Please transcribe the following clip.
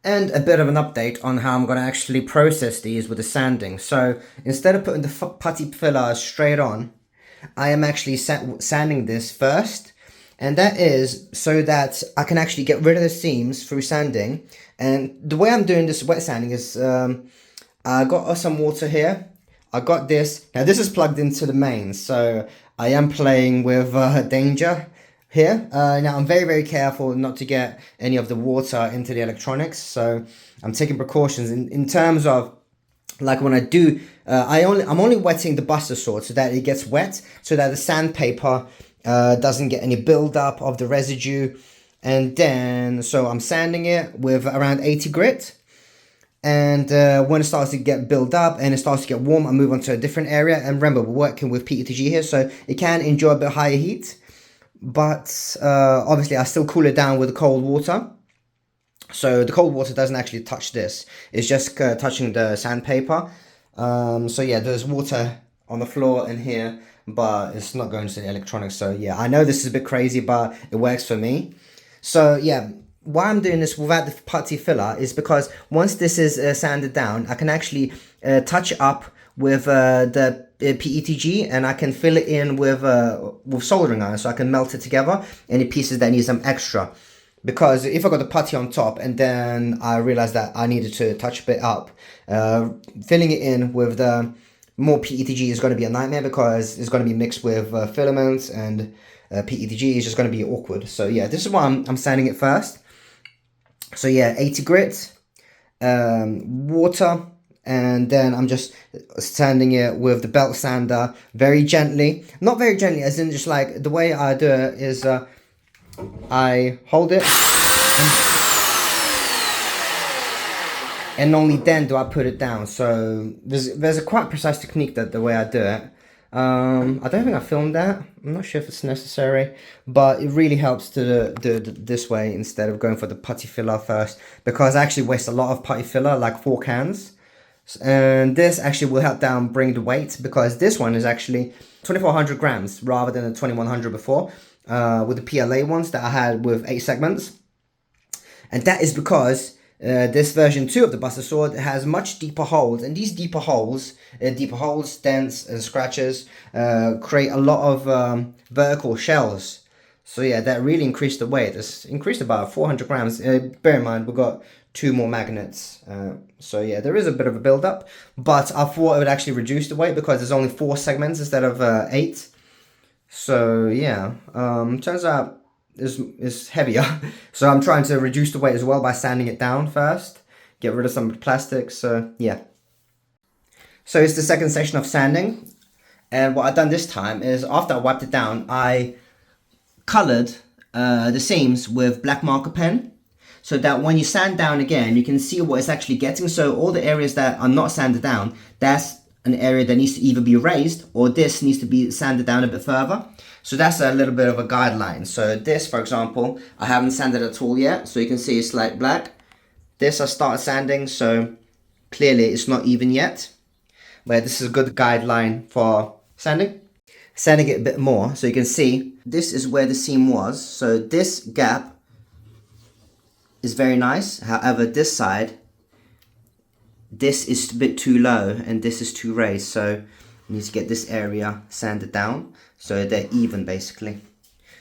And a bit of an update on how I'm going to actually process these with the sanding. So instead of putting the putty filler straight on, I am actually sanding this first. And that is so that I can actually get rid of the seams through sanding. And the way I'm doing this wet sanding is I got some water here. I got this. Now this is plugged into the main, so I am playing with danger here. Now I'm very careful not to get any of the water into the electronics, so I'm taking precautions in terms of, like, when I do, I'm only wetting the buster sword so that it gets wet, so that the sandpaper doesn't get any buildup of the residue. And then, so I'm sanding it with around 80 grit. And when it starts to get built up and it starts to get warm, I move on to a different area. And remember, we're working with PETG here, so it can endure a bit higher heat. But obviously, I still cool it down with cold water. So the cold water doesn't actually touch this. It's just touching the sandpaper. So yeah, there's water on the floor in here, but it's not going to the electronics. So yeah, I know this is a bit crazy, but it works for me. So yeah, why I'm doing this without the putty filler is because once this is sanded down, I can actually touch up with the PETG, and I can fill it in with soldering iron, so I can melt it together any pieces that need some extra. Because if I got the putty on top and then I realized that I needed to touch a bit up, filling it in with the more PETG is going to be a nightmare, because it's going to be mixed with filaments, and PETG is just going to be awkward. So yeah, this is why I'm sanding it first. So yeah, 80 grit, water, and then I'm just sanding it with the belt sander very gently. Not very gently, as in just like the way I do it is I hold it and only then do I put it down. So there's a quite precise technique that the way I do it. I don't think I filmed that. I'm not sure if it's necessary, but it really helps to do this way instead of going for the putty filler first, because I actually waste a lot of putty filler, like 4 cans. And this actually will help bring the weight, because this one is actually 2400 grams rather than the 2100 before, with the PLA ones that I had with 8 segments. And that is because this version 2 of the Buster Sword has much deeper holes, and these deeper holes, dents and scratches, create a lot of vertical shells. So yeah, that really increased the weight. It's increased about 400 grams. Bear in mind, we've got 2 more magnets. So yeah, there is a bit of a build-up, but I thought it would actually reduce the weight because there's only 4 segments instead of 8. So yeah, turns out is heavier. So I'm trying to reduce the weight as well by sanding it down first, get rid of some of the plastics. So yeah. So it's the second session of sanding, and what I've done this time is, after I wiped it down, I colored the seams with black marker pen, so that when you sand down again, you can see what it's actually getting. So all the areas that are not sanded down, that's an area that needs to either be raised, or this needs to be sanded down a bit further. So that's a little bit of a guideline. So this, for example, I haven't sanded at all yet, so you can see it's like black. This I started sanding, so clearly it's not even yet. But this is a good guideline for sanding. Sanding it a bit more, so you can see this is where the seam was. So this gap is very nice. However, this side, this is a bit too low and this is too raised. So you need to get this area sanded down so they're even, basically.